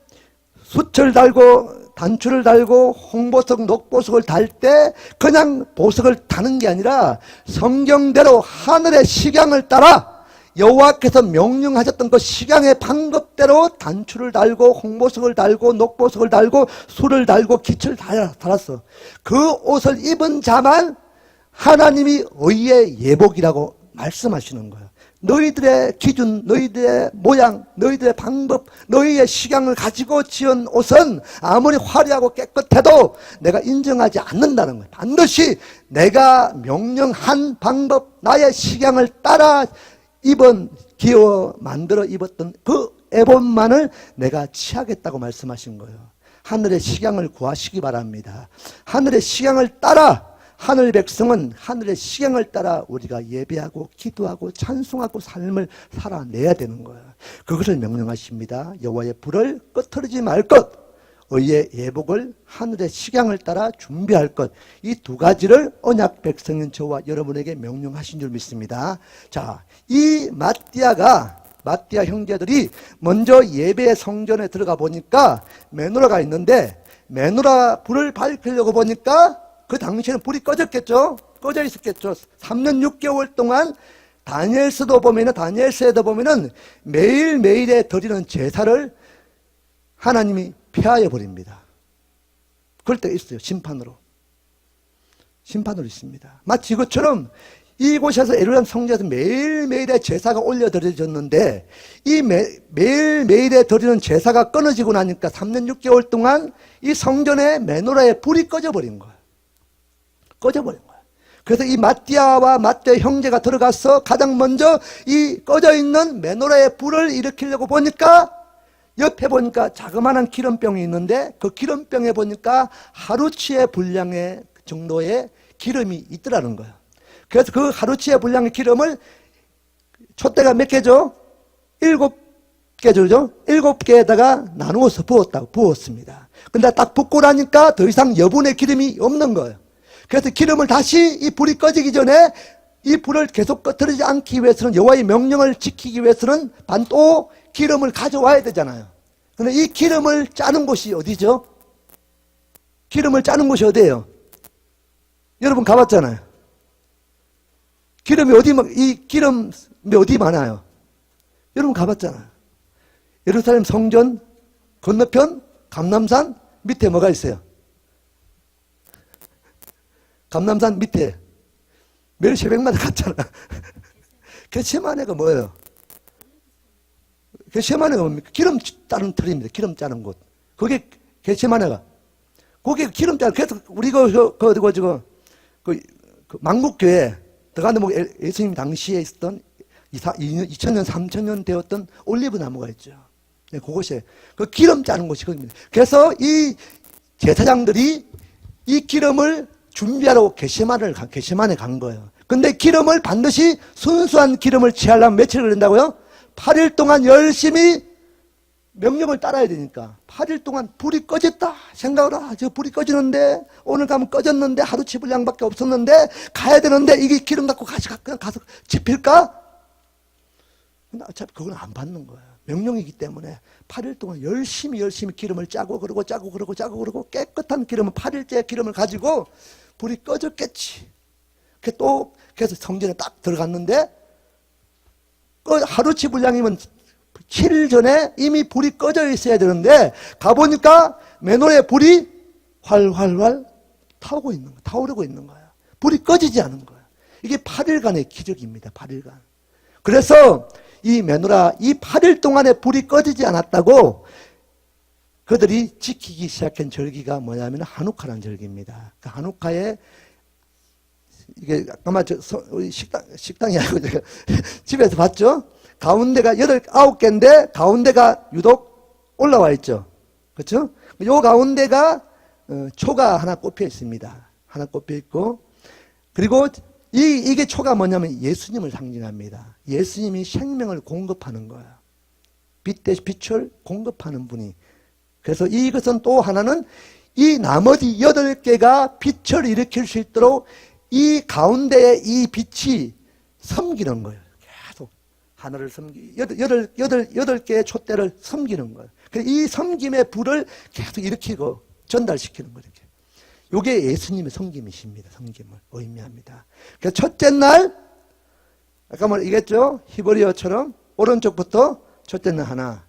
숯을 달고 단추를 달고 홍보석, 녹보석을 달 때 그냥 보석을 다는 게 아니라 성경대로 하늘의 식양을 따라 여호와께서 명령하셨던 그 식양의 방법대로 단추를 달고 홍보석을 달고 녹보석을 달고 술을 달고 기초를 달았어. 그 옷을 입은 자만 하나님이 의의 예복이라고 말씀하시는 거예요. 너희들의 기준, 너희들의 모양, 너희들의 방법, 너희의 식양을 가지고 지은 옷은 아무리 화려하고 깨끗해도 내가 인정하지 않는다는 거예요. 반드시 내가 명령한 방법, 나의 식양을 따라 기어 만들어 입었던 그 에봇만을 내가 취하겠다고 말씀하신 거예요. 하늘의 식양을 구하시기 바랍니다. 하늘의 식양을 따라, 하늘 백성은 하늘의 식양을 따라 우리가 예배하고 기도하고 찬송하고 삶을 살아내야 되는 거예요. 그것을 명령하십니다. 여호와의 불을 끄트리지 말 것, 의의 예복을 하늘의 식양을 따라 준비할 것, 이 두 가지를 언약 백성인 저와 여러분에게 명령하신 줄 믿습니다. 자, 이 마띠아 형제들이 먼저 예배 성전에 들어가 보니까 메노라가 있는데, 메노라 불을 밝히려고 보니까 그 당시에는 불이 꺼졌겠죠? 꺼져 있었겠죠? 3년 6개월 동안 다니엘서에도 보면은 매일매일에 드리는 제사를 하나님이 폐하여 버립니다. 그럴 때가 있어요. 심판으로 있습니다. 마치 이것처럼 이곳에서 예루살렘 성전에서 매일매일의 제사가 올려드려졌는데 이 매일매일에 드리는 제사가 끊어지고 나니까 3년 6개월 동안 이 성전에 메노라에 불이 꺼져버린 거예요. 그래서 이 마띠아와 마띠아 형제가 들어가서 가장 먼저 이 꺼져있는 메노라의 불을 일으키려고 보니까 옆에 보니까 자그마한 기름병이 있는데 그 기름병에 보니까 하루치의 분량의 정도의 기름이 있더라는 거예요. 그래서 그 하루치의 분량의 기름을 촛대가 몇 개죠? 7개죠? 7개에다가 나누어서 부었습니다. 근데 딱 붓고 나니까 더 이상 여분의 기름이 없는 거예요. 그래서 기름을 다시 이 불이 꺼지기 전에 이 불을 계속 꺼뜨리지 않기 위해서는, 여호와의 명령을 지키기 위해서는 또 기름을 가져와야 되잖아요. 그런데 이 기름을 짜는 곳이 어디죠? 기름을 짜는 곳이 어디예요? 여러분 가봤잖아요. 이 기름이 어디 많아요? 여러분 가봤잖아요. 예루살렘 성전 건너편 감람산 밑에 뭐가 있어요? 감람산 밑에 멜시백마다 갔잖아. 겟세마네가 뭐예요? 겟세마네가 뭡니까? 기름 짜는 틀입니다. 기름 짜는 곳. 그게 겟세마네가. 거기 기름 짜는, 그래서 우리가 그 만국교회 들어가는데 뭐 예수님 당시에 있었던 2000년, 3000년 되었던 올리브 나무가 있죠. 네, 그곳에 그 기름 짜는 곳이 거기입니다. 그래서 이 제사장들이 이 기름을 준비하러 겟세마네 간 거예요. 근데 기름을 반드시 순수한 기름을 취하려면 며칠 걸린다고요? 8일 동안 열심히 명령을 따라야 되니까 8일 동안 불이 꺼졌다 생각을 저 불이 꺼지는데 오늘 가면 꺼졌는데 하루치 분량밖에 없었는데 가야 되는데 이게 기름 갖고 그냥 가서 집힐까? 근데 어차피 그건 안 받는 거예요. 명령이기 때문에 8일 동안 열심히 기름을 짜고 그러고 깨끗한 기름을 8일째 기름을 가지고 불이 꺼졌겠지. 그래서 성전에 딱 들어갔는데 하루치 분량이면 7일 전에 이미 불이 꺼져 있어야 되는데 가보니까 맨홀에 불이 활활활 타오르고 있는 거예요. 불이 꺼지지 않은 거예요. 이게 8일간의 기적입니다. 8일간. 그래서 이 메노라 이 8일 동안에 불이 꺼지지 않았다고 그들이 지키기 시작한 절기가 뭐냐면 하누카라는 절기입니다. 그 하누카에 이게 아까 식당이 아니고 제가 집에서 봤죠? 가운데가 9개인데 가운데가 유독 올라와 있죠. 그렇죠? 요 가운데가 초가 하나 꼽혀 있습니다. 하나 꼽혀 있고 그리고 이게 초가 뭐냐면 예수님을 상징합니다. 예수님이 생명을 공급하는 거예요. 빛 대신 빛을 공급하는 분이. 그래서 이것은 또 하나는 이 나머지 8개가 빛을 일으킬 수 있도록 이 가운데에 이 빛이 섬기는 거예요. 계속 하나를 여덟 개의 촛대를 섬기는 거예요. 이 섬김의 불을 계속 일으키고 전달시키는 거예요. 이게 예수님의 섬김이십니다. 섬김을 의미합니다. 그래서 첫째 날 아까 뭐 얘기했죠? 히브리어처럼 오른쪽부터 첫째 날 하나,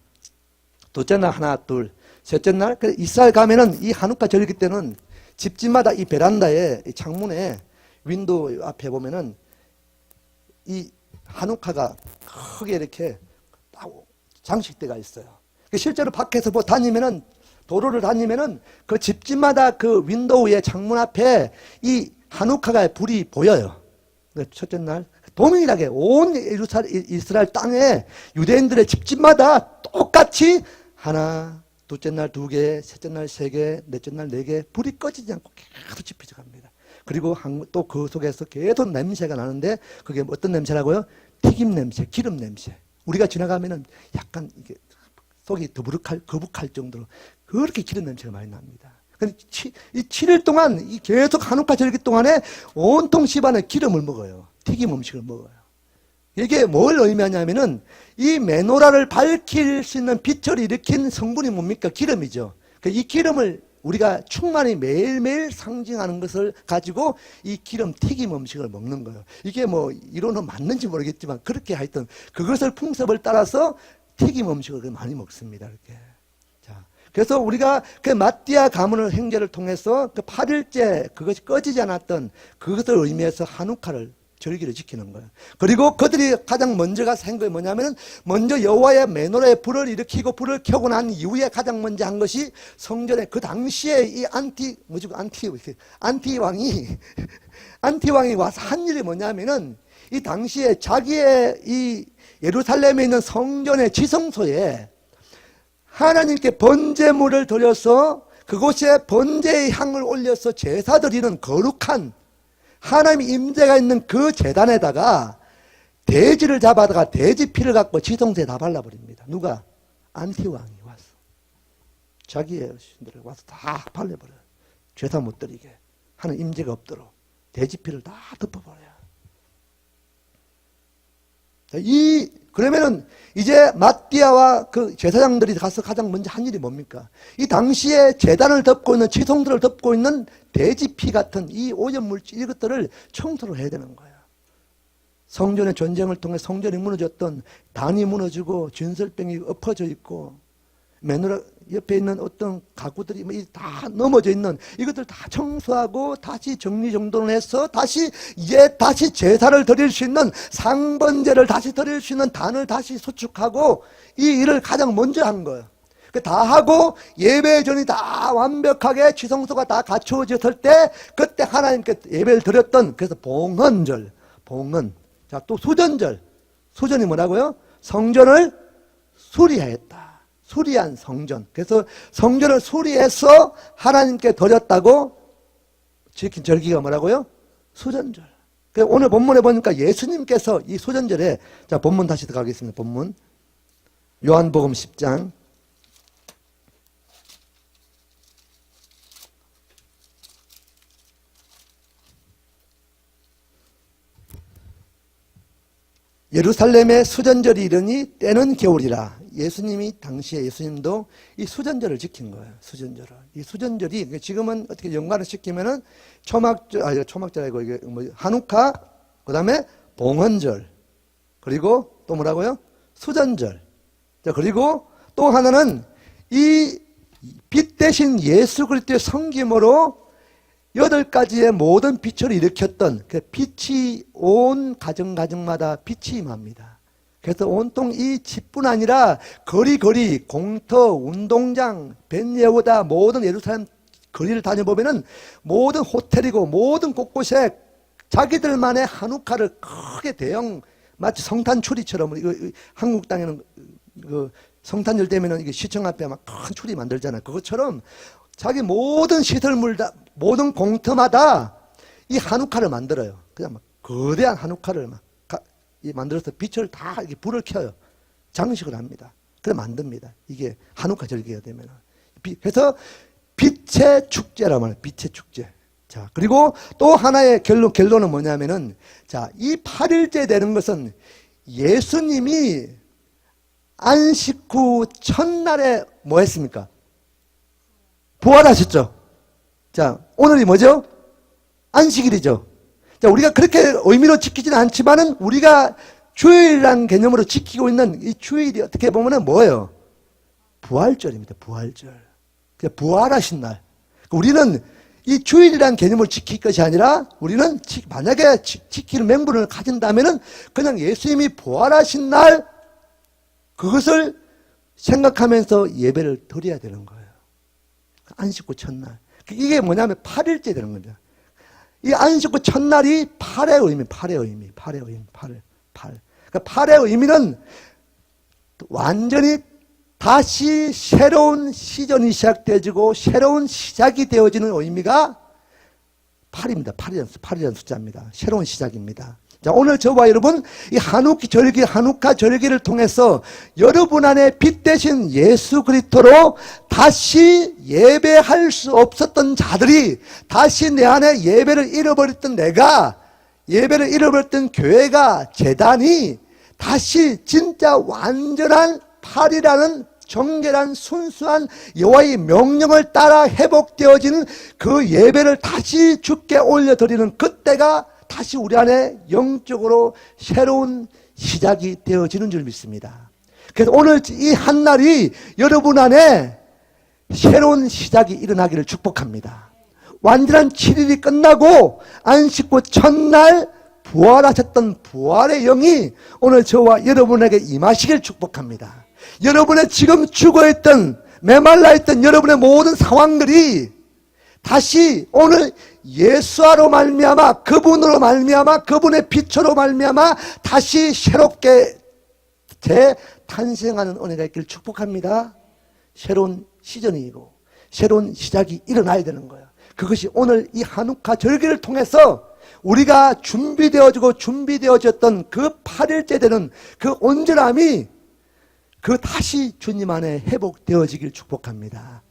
둘째 날 하나, 둘, 셋째 날 이스라엘 가면은 이 하누카 절기 때는 집집마다 이 베란다에 이 창문에 윈도우 앞에 보면은 이 하누카가 크게 이렇게 장식대가 있어요. 실제로 밖에서 다니면은 도로를 다니면은 그 집집마다 그 윈도우의 창문 앞에 이 하누카가 불이 보여요. 첫째 날 동일하게 온 이스라엘 땅에 유대인들의 집집마다 똑같이 하나, 둘째 날 2개, 셋째 날 3개, 넷째 날 4개 불이 꺼지지 않고 계속 지펴져 갑니다. 그리고 또 그 속에서 계속 냄새가 나는데 그게 어떤 냄새라고요? 튀김 냄새, 기름 냄새. 우리가 지나가면은 약간 이게 속이 거북할 정도로 그렇게 기름 냄새가 많이 납니다. 이 7일 동안 이 계속 하누카 절기 동안에 온통 집안에 기름을 먹어요. 튀김 음식을 먹어요. 이게 뭘 의미하냐면은 이 메노라를 밝힐 수 있는 빛을 일으킨 성분이 뭡니까? 기름이죠. 이 기름을 우리가 충만히 매일매일 상징하는 것을 가지고 이 기름 튀김 음식을 먹는 거예요. 이게 뭐 이론은 맞는지 모르겠지만 그렇게 하여튼 그것을 풍습을 따라서 튀김 음식을 많이 먹습니다. 이렇게. 자, 그래서 우리가 그 마띠아 가문의 행제를 통해서 그 8일째 그것이 꺼지지 않았던 그것을 의미해서 하누카를 절기를 지키는 거예요. 그리고 그들이 가장 먼저 가서 한 게 뭐냐면은 먼저 여호와의 메노라에 불을 일으키고 불을 켜고 난 이후에 가장 먼저 한 것이 성전에 그 당시에 이 안티 왕이 와서 한 일이 뭐냐면은 이 당시에 자기의 이 예루살렘에 있는 성전의 지성소에 하나님께 번제물을 드려서 그곳에 번제의 향을 올려서 제사 드리는 거룩한 하나님의 임재가 있는 그 제단에다가 돼지를 잡아다가 돼지 피를 갖고 지성소에 다 발라버립니다. 누가? 안티왕이 와서 자기의 신들을 와서 다 발라버려요. 제사 못 드리게 하는 임재가 없도록 돼지 피를 다 덮어버려요. 그러면은 이제 마띠아와 그 제사장들이 가서 가장 먼저 한 일이 뭡니까? 이 당시에 제단을 덮고 있는 지성들을 덮고 있는 돼지피 같은 이 오염물질 이것들을 청소를 해야 되는 거예요. 성전의 전쟁을 통해 성전이 무너졌던 단이 무너지고 진설병이 엎어져 있고 옆에 있는 어떤 가구들이 뭐 다 넘어져 있는 이것들 다 청소하고 다시 정리정돈을 해서 다시 제사를 드릴 수 있는 상번제를 다시 드릴 수 있는 단을 다시 수축하고 이 일을 가장 먼저 한 거예요. 다 하고 예배 전이 다 완벽하게 지성소가 다 갖추어졌을 때 그때 하나님께 예배를 드렸던 그래서 봉헌절, 봉헌. 자, 또 수전절. 수전이 뭐라고요? 성전을 수리하였다. 수리한 성전. 그래서 성전을 수리해서 하나님께 드렸다고 지킨 절기가 뭐라고요? 수전절. 오늘 본문에 보니까 예수님께서 이 수전절에 자, 본문 다시 들어가겠습니다. 본문. 요한복음 10장. 예루살렘의 수전절이 이르니 때는 겨울이라. 예수님이 당시에 예수님도 이 수전절을 지킨 거예요. 수전절을. 이 수전절이 지금은 어떻게 연관을 시키면은 초막절 아니고 이게 뭐 한우카, 그다음에 봉헌절, 그리고 또 뭐라고요? 수전절. 자, 그리고 또 하나는 이 빛 대신 예수 그리스도의 섬김으로 8가지의 모든 빛을 일으켰던 그 빛이 온 가정마다 빛이 임합니다. 그래서 온통 이 집뿐 아니라 거리, 공터, 운동장, 벳예후다 모든 예루살렘 거리를 다녀보면은 모든 호텔이고 모든 곳곳에 자기들만의 한우카를 크게 대형 마치 성탄 추리처럼 한국 땅에는 그 성탄절 되면은 이게 시청 앞에 막 큰 추리 만들잖아요. 그것처럼 자기 모든 시설물 다 모든 공터마다 이 한우카를 만들어요. 그냥 막 거대한 한우카를 막 만들어서 빛을 다 이렇게 불을 켜요. 장식을 합니다. 그래 만듭니다. 이게 한우카 절기가 되면. 그래서 빛의 축제라 말이에요. 빛의 축제. 자, 그리고 또 하나의 결론은 뭐냐면은 자, 이 8일째 되는 것은 예수님이 안식 후 첫날에 뭐 했습니까? 부활하셨죠? 자, 오늘이 뭐죠? 안식일이죠. 자, 우리가 그렇게 의미로 지키지는 않지만은 우리가 주일이라는 개념으로 지키고 있는 이 주일이 어떻게 보면은 뭐예요? 부활절입니다. 부활절. 그냥 부활하신 날. 우리는 이 주일이라는 개념을 지킬 것이 아니라 우리는 만약에 지킬 맹분을 가진다면은 그냥 예수님이 부활하신 날 그것을 생각하면서 예배를 드려야 되는 거예요. 안식 후 첫날. 이게 뭐냐면 8일째 되는 겁니다. 이 안식 후 첫날이 8의 의미, 8의 의미. 그러니까 8의 의미는 완전히 다시 새로운 시전이 시작되어지고 새로운 시작이 되어지는 의미가 8입니다. 8이라는 숫자입니다. 새로운 시작입니다. 자, 오늘 저와 여러분 이 한우카 절기를 통해서 여러분 안에 빛 대신 예수 그리스도로 다시 예배할 수 없었던 자들이 다시 내 안에 예배를 잃어버렸던 예배를 잃어버렸던 교회가 재단이 다시 진짜 완전한 8이라는 정결한 순수한 여호와의 명령을 따라 회복되어지는 그 예배를 다시 주께 올려드리는 그때가 다시 우리 안에 영적으로 새로운 시작이 되어지는 줄 믿습니다. 그래서 오늘 이 한날이 여러분 안에 새로운 시작이 일어나기를 축복합니다. 완전한 7일이 끝나고 안식 후 첫날 부활하셨던 부활의 영이 오늘 저와 여러분에게 임하시길 축복합니다. 여러분의 지금 죽어있던 메말라있던 여러분의 모든 상황들이 다시 오늘 예수로 말미암아 그분으로 말미암아 그분의 빛으로 말미암아 다시 새롭게 재탄생하는 은혜가 있기를 축복합니다. 새로운 시즌이고 새로운 시작이 일어나야 되는 거예요. 그것이 오늘 이 한우카 절기를 통해서 우리가 준비되어졌던 그 8일째 되는 그 온전함이 그 다시 주님 안에 회복되어지길 축복합니다.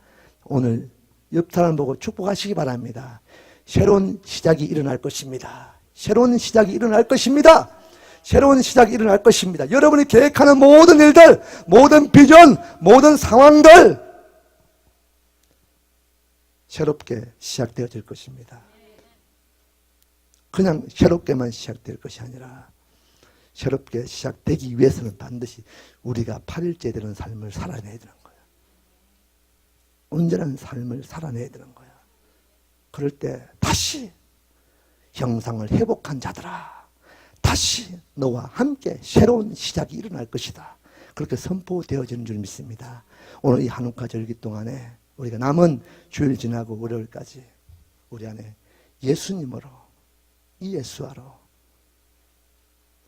오늘 옆 사람 보고 축복하시기 바랍니다. 새로운 시작이 일어날 것입니다. 새로운 시작이 일어날 것입니다. 새로운 시작이 일어날 것입니다. 여러분이 계획하는 모든 일들, 모든 비전, 모든 상황들 새롭게 시작되어질 것입니다. 그냥 새롭게만 시작될 것이 아니라 새롭게 시작되기 위해서는 반드시 우리가 8일째 되는 삶을 살아내야 되는 거예요. 온전한 삶을 살아내야 되는 거야. 그럴 때 다시 형상을 회복한 자들아, 다시 너와 함께 새로운 시작이 일어날 것이다. 그렇게 선포되어지는 줄 믿습니다. 오늘 이 한우카 절기 동안에 우리가 남은 주일 지나고 월요일까지 우리 안에 예수님으로, 이 예수와로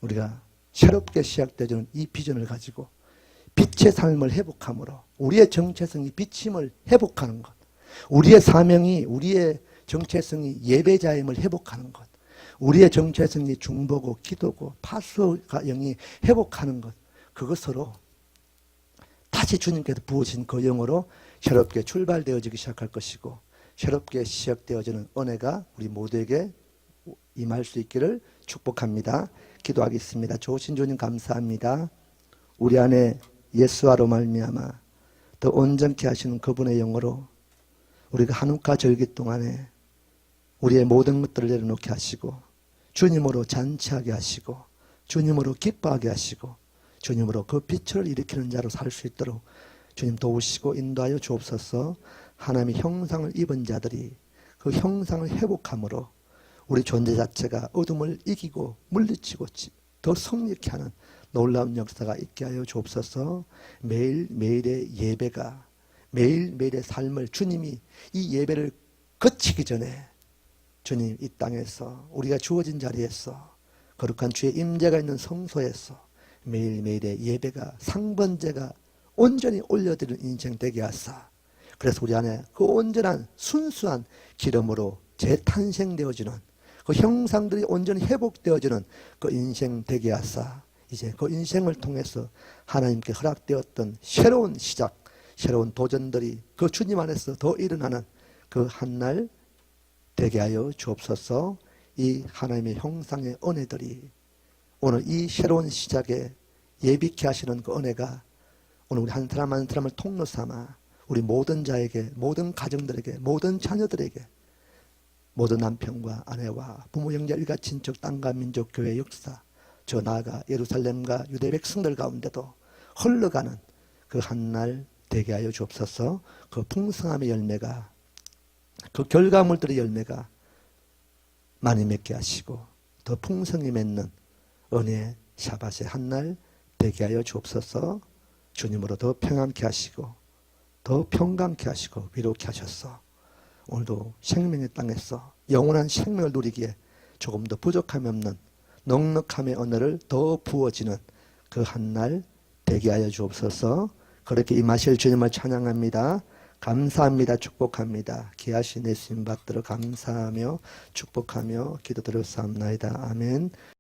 우리가 새롭게 시작되어지는 이 비전을 가지고 빛의 삶을 회복함으로 우리의 정체성이 비침을 회복하는 것, 우리의 사명이, 우리의 정체성이 예배자임을 회복하는 것, 우리의 정체성이 중보고 기도고 파수가 영이 회복하는 것, 그것으로 다시 주님께서 부으신 그 영으로 새롭게 출발되어지기 시작할 것이고, 새롭게 시작되어지는 은혜가 우리 모두에게 임할 수 있기를 축복합니다. 기도하겠습니다. 좋으신 주님 감사합니다. 우리 안에 예수와로 말미암아 더 온전케 하시는 그분의 영으로 우리가 한우카 절기 동안에 우리의 모든 것들을 내려놓게 하시고 주님으로 잔치하게 하시고 주님으로 기뻐하게 하시고 주님으로 그 빛을 일으키는 자로 살 수 있도록 주님 도우시고 인도하여 주옵소서. 하나님의 형상을 입은 자들이 그 형상을 회복함으로 우리 존재 자체가 어둠을 이기고 물리치고 더 성립케 하는 놀라운 역사가 있게 하여 주옵소서. 매일매일의 예배가, 매일매일의 삶을 주님이 이 예배를 거치기 전에 주님 이 땅에서 우리가 주어진 자리에서 거룩한 주의 임재가 있는 성소에서 매일매일의 예배가, 상번제가 온전히 올려드리는 인생 되게 하사, 그래서 우리 안에 그 온전한 순수한 기름으로 재탄생되어지는 그 형상들이 온전히 회복되어지는 그 인생 되게 하사, 이제 그 인생을 통해서 하나님께 허락되었던 새로운 시작, 새로운 도전들이 그 주님 안에서 더 일어나는 그 한날 되게 하여 주옵소서. 이 하나님의 형상의 은혜들이 오늘 이 새로운 시작에 예비케 하시는 그 은혜가 오늘 우리 한 사람 한 사람을 통로 삼아 우리 모든 자에게, 모든 가정들에게, 모든 자녀들에게, 모든 남편과 아내와 부모 형제 일가 친척 땅과 민족 교회 역사, 저 나아가 예루살렘과 유대 백성들 가운데도 흘러가는 그 한날 되게 하여 주옵소서. 그 풍성함의 열매가, 그 결과물들의 열매가 많이 맺게 하시고 더 풍성히 맺는 은혜의 샤밧의 한날 되게 하여 주옵소서. 주님으로 더 평안케 하시고 더 평강케 하시고 위로케 하셔서 오늘도 생명의 땅에서 영원한 생명을 누리기에 조금 더 부족함이 없는 넉넉함의 은혜를 더 부어지는 그 한날 되게 하여 주옵소서. 그렇게 임하실 주님을 찬양합니다. 감사합니다. 축복합니다. 귀하신 예수님 받들어 감사하며 축복하며 기도드렸사옵나이다. 아멘.